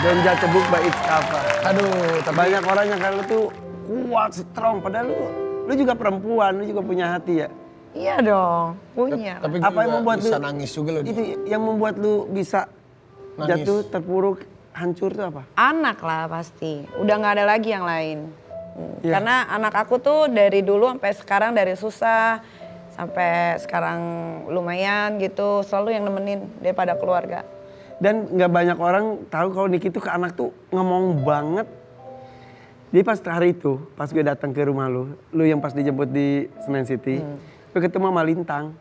Don't judge a book by its cover. Aduh, tapi Banyak orang yang kalau tuh kuat, strong. Padahal lu juga perempuan, lu juga punya hati ya. Iya dong, punya. tapi Apa yang juga membuat bisa lu nangis juga loh. Itu yang membuat lu bisa Nangis. jatuh, terpuruk, hancur tuh apa? Anak lah pasti, udah nggak ada lagi yang lain. Iya. Karena anak aku tuh dari dulu sampai sekarang, dari susah sampai sekarang lumayan gitu, selalu yang nemenin daripada keluarga. Dan nggak banyak orang tahu kalau Niki tuh ke anak tuh ngomong banget. Jadi pas hari itu, pas gue datang ke rumah lu yang pas dijemput di Senen City, gue ketemu sama Lintang.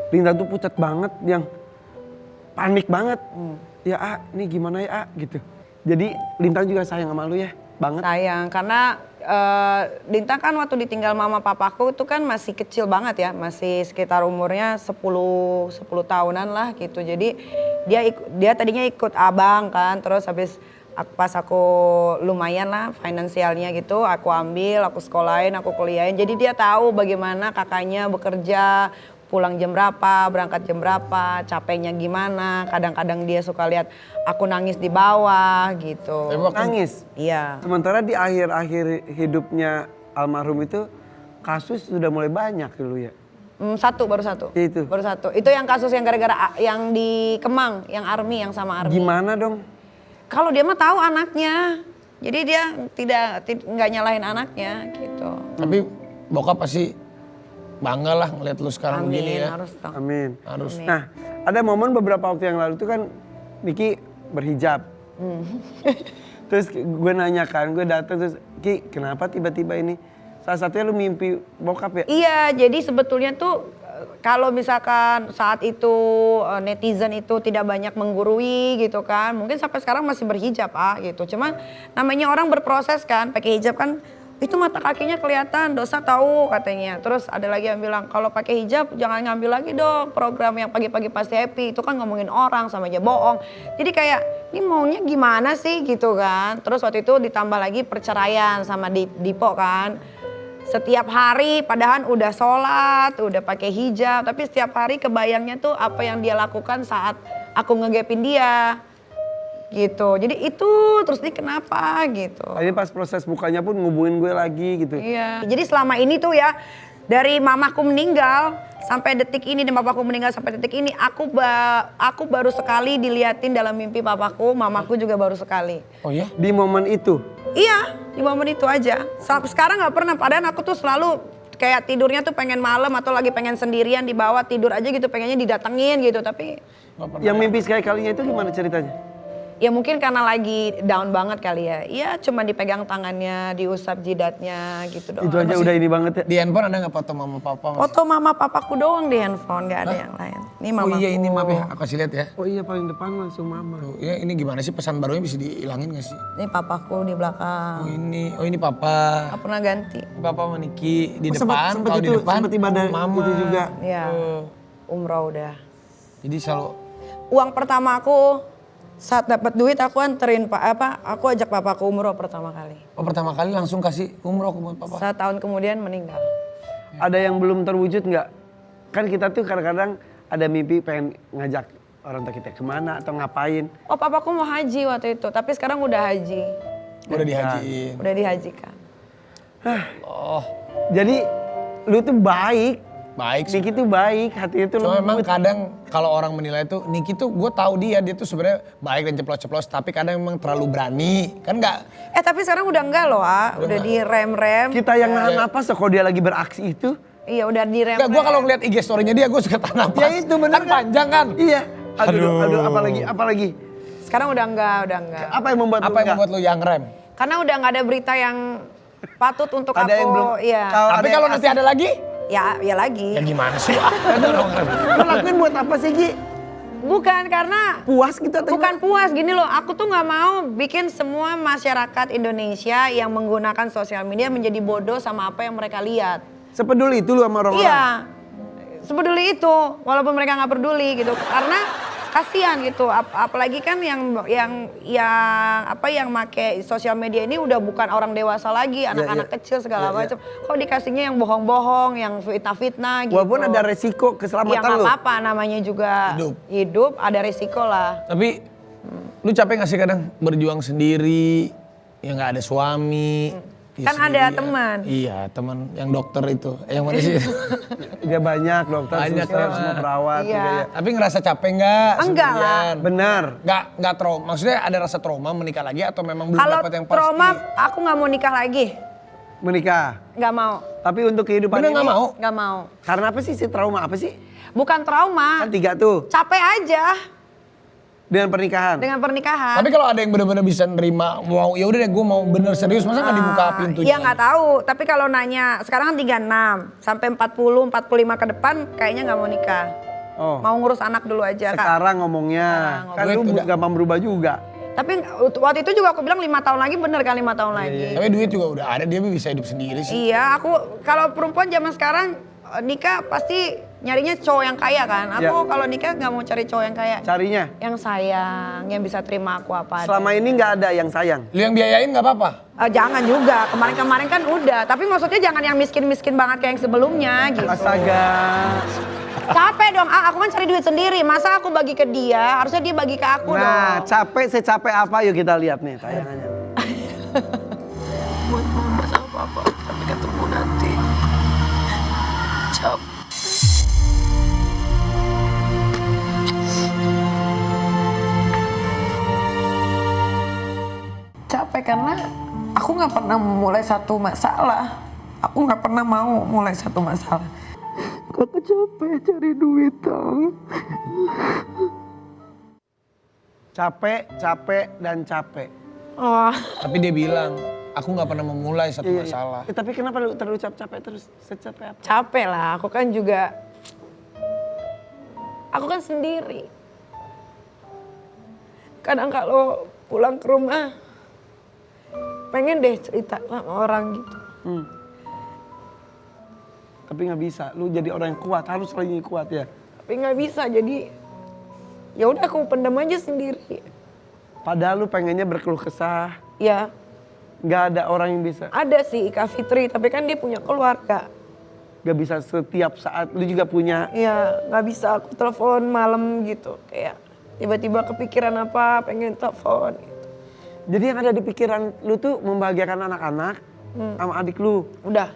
Lintang tuh pucat banget, yang panik banget. Ya ini gimana ya gitu. Jadi Lintang juga sayang sama lu ya, banget. Sayang, karena Lintang kan waktu ditinggal mama papaku itu kan masih kecil banget ya, masih sekitar umurnya 10 tahunan lah gitu. Jadi dia tadinya ikut abang kan, terus habis pas aku lumayan lah finansialnya gitu, aku ambil, aku sekolahin, aku kuliahin. Jadi dia tahu bagaimana kakaknya bekerja, pulang jam berapa, berangkat jam berapa, capeknya gimana. Kadang-kadang dia suka lihat aku nangis di bawah gitu. Tapi waktu- Nangis. Iya. Sementara di akhir-akhir hidupnya almarhum itu kasus sudah mulai banyak dulu ya. Baru satu. Itu. Baru satu. Itu yang kasus yang gara-gara yang di Kemang, yang Army, yang sama Army. Gimana dong? Kalau dia mah tahu anaknya. Jadi dia nggak nyalahin anaknya gitu. Tapi bokap pasti bangga lah ngeliat lu sekarang Amin, begini ya. harus dong. Amin. Harus. Nah, ada momen beberapa waktu yang lalu itu kan Niki berhijab. Terus gue nanyakan, gue datang terus, Ki kenapa tiba-tiba ini? Salah satunya lu mimpi bokap ya? Iya, jadi sebetulnya tuh kalau misalkan saat itu netizen itu tidak banyak menggurui gitu kan, mungkin sampai sekarang masih berhijab gitu. Cuman namanya orang berproses kan, pakai hijab kan itu mata kakinya kelihatan, dosa tahu katanya. Terus ada lagi yang bilang kalau pakai hijab jangan ngambil lagi dong program yang pagi-pagi pasti happy, itu kan ngomongin orang sama aja bohong. Jadi kayak ini maunya gimana sih gitu kan. Terus waktu itu ditambah lagi perceraian sama Dipo kan. Setiap hari padahal udah sholat, udah pakai hijab, tapi setiap hari kebayangnya tuh apa yang dia lakukan saat aku ngegepin dia. Gitu. Jadi itu terus ini kenapa gitu. Ini pas proses bukanya pun ngubungin gue lagi gitu. Iya. Jadi selama ini tuh ya dari mamaku meninggal sampai detik ini dan papaku meninggal sampai detik ini aku baru sekali diliatin dalam mimpi papaku, mamaku juga baru sekali. Oh ya? Di momen itu? Iya, di momen itu aja. Sekarang nggak pernah. Padahal aku tuh selalu kayak tidurnya tuh pengen malam atau lagi pengen sendirian di bawah tidur aja gitu, pengennya didatengin gitu. Tapi Nggak pernah. Yang mimpi sekali-kalinya itu gimana ceritanya? ya mungkin karena lagi down banget kali ya. Iya, cuma dipegang tangannya, diusap jidatnya gitu doang. Itu aja udah ini banget ya. Di handphone ada nggak foto mama papa? Mas? Foto mama papaku doang di handphone, nggak ada yang lain. Ini Oh mamaku. iya ini maaf ya, aku kasih lihat ya. Oh iya paling depan langsung mama. Tuh, ya ini gimana sih pesan barunya bisa dihilangin gak sih? Ini papaku di belakang. Oh ini papa. Nggak pernah ganti. Papa sama Niki di Sempet depan, kalau di itu, depan sempet ibadah mama. itu juga. Iya, umroh udah. Jadi selalu Uang pertama aku saat dapat duit aku anterin aku ajak papaku umroh pertama kali. pertama kali langsung kasih umroh ke papa. 1 tahun kemudian meninggal. Ada yang belum terwujud nggak? Kan kita tuh kadang-kadang ada mimpi pengen ngajak orang tua kita kemana atau ngapain. Oh, papaku mau haji waktu itu, tapi sekarang udah haji. Udah dihajiin. Udah dihajikan. Oh, Jadi lu tuh baik. baik sih. Niki tuh baik, hatinya tuh Cuma memang lembut. kadang kalau orang menilai tuh Niki tuh gue tahu dia tuh sebenarnya baik dan ceplos-ceplos tapi kadang memang terlalu berani kan nggak. Tapi sekarang udah enggak loh, udah direm-rem. Kita yang nahan napas kalau dia lagi beraksi itu. Iya, udah direm-rem. Nggak, gue kalau ngeliat IG story-nya dia gue suka tahan napas. Ya itu bener kan panjang kan. Iya. Aduh, Aduh. apalagi. Sekarang udah enggak. Apa yang membuat Apa yang membuat lu yang rem? Karena udah enggak ada berita yang patut untuk Ada aku, yang belum. iya. Tapi kalau nanti ada lagi? Ya lagi. Ya gimana sih? Lu lakuin buat apa sih Ki? Bukan karena Puas gitu atau bukan puas gini loh, aku tuh nggak mau bikin semua masyarakat Indonesia yang menggunakan sosial media menjadi bodoh sama apa yang mereka lihat. sepeduli itu lu sama orang-orang? Iya, sepeduli itu, walaupun mereka nggak peduli gitu, karena kasihan gitu. Apalagi kan yang make sosial media ini udah bukan orang dewasa lagi, anak-anak kecil segala macam. Kok dikasihnya yang bohong-bohong, yang fitnah-fitnah gitu. Walaupun ada resiko Ya keselamatan nggak lu. apa-apa, namanya juga hidup ada resiko lah. Tapi Lu capek gak sih kadang berjuang sendiri, ya gak ada suami. Kan ada teman. Iya, teman yang dokter itu. Yang mana sih? Dia banyak dokter, Banyak, suster, teman. semua perawat. Iya. juga ya. Tapi ngerasa capek nggak? Enggak lah. sendirian? Benar. Nggak trauma. Maksudnya ada rasa trauma menikah lagi atau memang belum Kalau dapat yang pasti? trauma, aku nggak mau nikah lagi. Menikah. Nggak mau. Tapi untuk kehidupan Bener ini. nggak mau? Nggak mau. Karena apa sih trauma apa sih? Bukan trauma. Kan 3 tuh. Capek aja Dengan pernikahan. dengan pernikahan. Tapi kalau ada yang benar-benar bisa nerima, mau ya udah deh gue mau bener serius, masa nggak dibuka pintunya? Iya nggak tahu. Tapi kalau nanya, sekarang kan 36 sampai 40, 45 ke depan, kayaknya nggak mau nikah. Oh. Mau ngurus anak dulu aja Kak. Sekarang ngomongnya. Sekarang Kan lu ngomongnya udah. gampang berubah juga. Tapi waktu itu juga aku bilang 5 tahun lagi, bener kan 5 tahun lagi. Tapi duit juga udah ada, dia bisa hidup sendiri sih. Iya, aku kalau perempuan zaman sekarang nikah pasti nyarinya cowok yang kaya kan. Aku Ya. kalau nikah nggak mau cari cowok yang kaya. Carinya. Yang sayang, yang bisa terima aku apa adanya. Selama ini nggak ada yang sayang. Lu yang biayain nggak apa-apa? Jangan juga, kemarin-kemarin kan udah. Tapi maksudnya jangan yang miskin-miskin banget kayak yang sebelumnya gitu. Astaga. Capek dong, aku kan cari duit sendiri. Masa aku bagi ke dia, harusnya dia bagi ke aku Nah, dong. capek secapek apa yuk kita lihat nih tayangannya. Buat mama sama papa, sampai ketemu nanti. Cap. Capek karena aku nggak pernah memulai satu masalah. Aku nggak pernah mau mulai satu masalah. Kakak capek cari duit, Tang. Capek, capek, dan capek. Oh, Tapi dia bilang, aku nggak pernah memulai satu Iya, iya. masalah. Tapi kenapa lu terlalu capek terus? Secapek apa? capek lah. Aku kan juga, aku kan sendiri. Kadang kalau pulang ke rumah, pengen deh cerita sama orang gitu. Tapi nggak bisa. Lu jadi orang yang kuat, harus selalu kuat ya. Tapi nggak bisa, jadi ya udah aku pendam aja sendiri. Padahal lu pengennya berkeluh kesah. Ya Nggak ada orang yang bisa. ada sih Kak Fitri, tapi kan dia punya keluarga. Nggak bisa setiap saat. Lu juga punya. Ya nggak bisa aku telepon malam gitu, kayak tiba-tiba kepikiran apa, pengen telepon. Gitu. Jadi yang ada di pikiran lu tuh membahagiakan anak-anak sama adik lu. Udah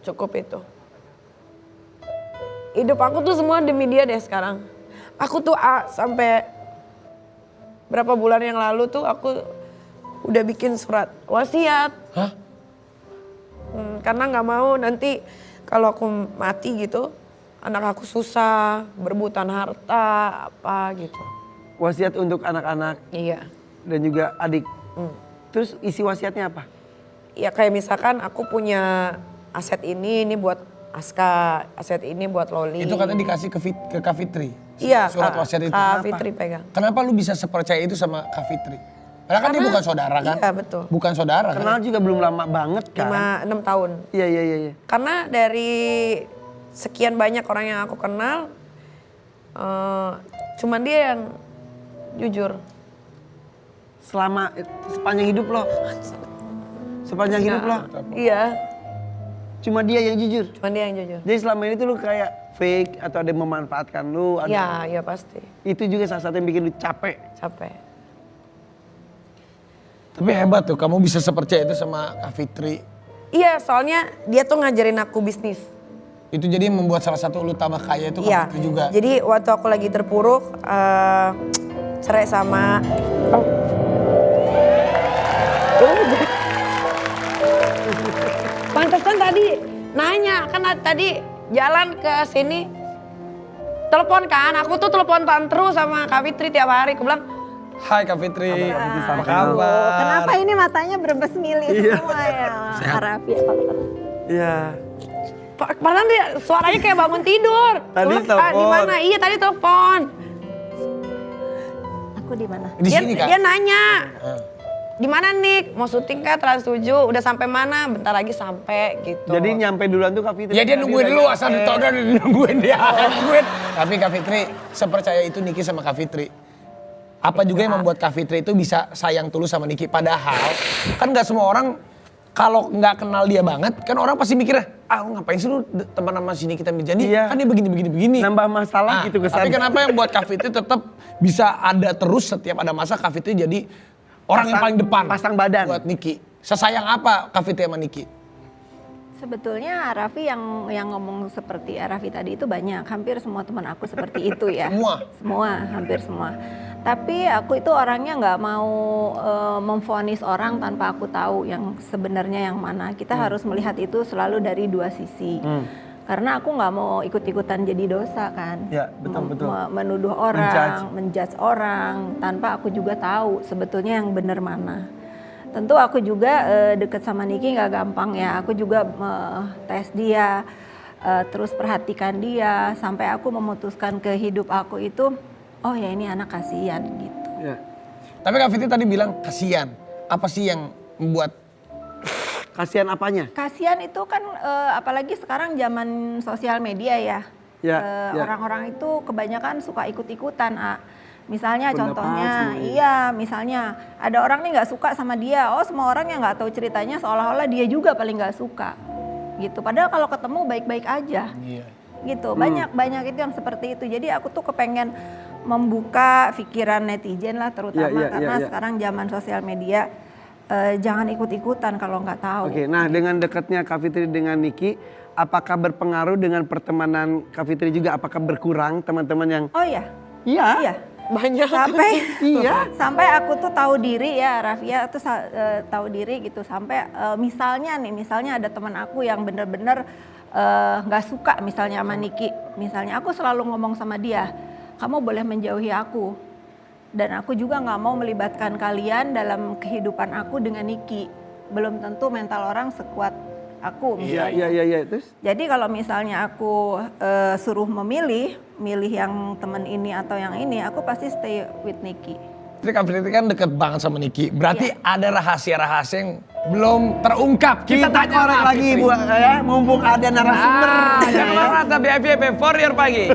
cukup itu. Hidup aku tuh semua demi dia deh sekarang. Aku tuh sampai berapa bulan yang lalu tuh aku udah bikin surat wasiat. Hah? Karena nggak mau nanti kalau aku mati gitu, anak aku susah, berebutan harta apa gitu. Wasiat untuk anak-anak Iya. dan juga adik. Terus isi wasiatnya apa? Ya kayak misalkan aku punya aset ini buat Aska, aset ini buat Loli. Itu katanya dikasih ke Kak Fitri. Iya, Surat wasiat itu. Kak Fitri pegang. Kenapa lu bisa sepercaya itu sama Kak Fitri? Padahal kan dia Karena- bukan saudara kan? Iya, betul. Bukan saudara kan? Kenal juga belum lama banget kan? 5-6 tahun. Iya, iya, iya. Karena dari sekian banyak orang yang aku kenal, cuman dia yang jujur. Selama sepanjang hidup lo. Sepanjang hidup lo. Iya, Cuma dia yang jujur. cuman dia yang jujur. Jadi selama ini tuh lu kayak fake atau ada yang memanfaatkan lu. Ada, Iya pasti. Itu juga salah satu yang bikin lu capek. Capek. Tapi hebat tuh, kamu bisa sepercaya itu sama Kak Fitri. Iya, soalnya dia tuh ngajarin aku bisnis. Itu jadi yang membuat salah satu lu tambah kaya itu Kak Iya. Fitri juga. Jadi waktu aku lagi terpuruk, cerai sama. Pantesan tadi nanya, kan tadi jalan ke sini telepon kan, aku tuh teleponan terus sama Kak Fitri tiap hari. Aku bilang, Hai Kak Fitri, apa Halo. kabar? Kenapa ini matanya berbesmili semua ya? Harap ya. Iya. padahal dia suaranya kayak bangun tidur. Tadi Aku bilang, telepon. di mana? Iya tadi telepon. Aku di mana? Di sini Kak? Dia nanya, di mana Nik? Mau syuting kah Trans 7? Udah sampai mana? Bentar lagi sampai gitu. Jadi nyampe duluan tuh Kak Fitri. Ya dia Tadi nungguin udah dulu, nyampe. asal ditodor dia nungguin dia. Nungguin. Tapi Kak Fitri, sepercaya itu Niki sama Kak Fitri. Apa juga yang membuat Kak Fitri itu bisa sayang tulus sama Niki? Padahal kan gak semua orang kalau nggak kenal dia banget, kan orang pasti mikirnya, lu ngapain sih lu teman sama sini kita menjadi, Iya. kan dia begini. Nambah masalah gitu kesannya. Tapi kenapa yang buat Kak Fitri tetap bisa ada terus setiap ada masa Kak Fitri jadi orang yang paling depan. pasang badan. Buat Niki. Sesayang apa Kak Fitri sama Niki? Sebetulnya Raffi yang ngomong seperti Raffi tadi itu banyak. Hampir semua teman aku seperti itu ya. Semua? Hampir semua. Tapi aku itu orangnya nggak mau memvonis orang tanpa aku tahu yang sebenarnya yang mana. Kita harus melihat itu selalu dari dua sisi. Karena aku nggak mau ikut-ikutan jadi dosa kan. Ya, betul. Menuduh orang, menjudge orang tanpa aku juga tahu sebetulnya yang benar mana. Tentu aku juga deket sama Niki nggak gampang ya. Aku juga tes dia, terus perhatikan dia sampai aku memutuskan ke hidup aku itu, oh ya ini anak kasihan gitu. Ya. Tapi Kak Fitri tadi bilang kasihan. Apa sih yang membuat Kasihan apanya? Kasihan itu kan apalagi sekarang zaman sosial media ya. Ya, ya. Orang-orang itu kebanyakan suka ikut-ikutan. Misalnya Pendapat contohnya, semua, iya misalnya ada orang nih nggak suka sama dia. Oh semua orang yang nggak tahu ceritanya seolah-olah dia juga paling nggak suka. Gitu. Padahal kalau ketemu baik-baik aja. Iya. Gitu. Banyak itu yang seperti itu. Jadi aku tuh kepengen membuka pikiran netizen lah terutama karena sekarang zaman sosial media. Jangan ikut-ikutan kalau nggak tahu. Oke, nah dengan dekatnya Kak Fitri dengan Niki, apakah berpengaruh dengan pertemanan Kak Fitri juga? Apakah berkurang teman-teman yang? Oh iya. Iya. Banyak. Sampai Iya. sampai aku tuh tahu diri ya, Rafia tuh tahu diri gitu. Sampai misalnya ada teman aku yang bener-bener nggak suka misalnya sama Niki. Misalnya aku selalu ngomong sama dia, kamu boleh menjauhi aku. Dan aku juga nggak mau melibatkan kalian dalam kehidupan aku dengan Niki. Belum tentu mental orang sekuat aku misalnya. Iya. Terus? Jadi kalau misalnya aku suruh milih yang temen ini atau yang ini, aku pasti stay with Niki. Jadi Kak Fitri kan deket banget sama Niki. Berarti ada rahasia-rahasia yang belum terungkap. Kita tanya korek Kak lagi Fitri. mumpung ada narasumber. Jangan lupa tetap di FYP for your pagi.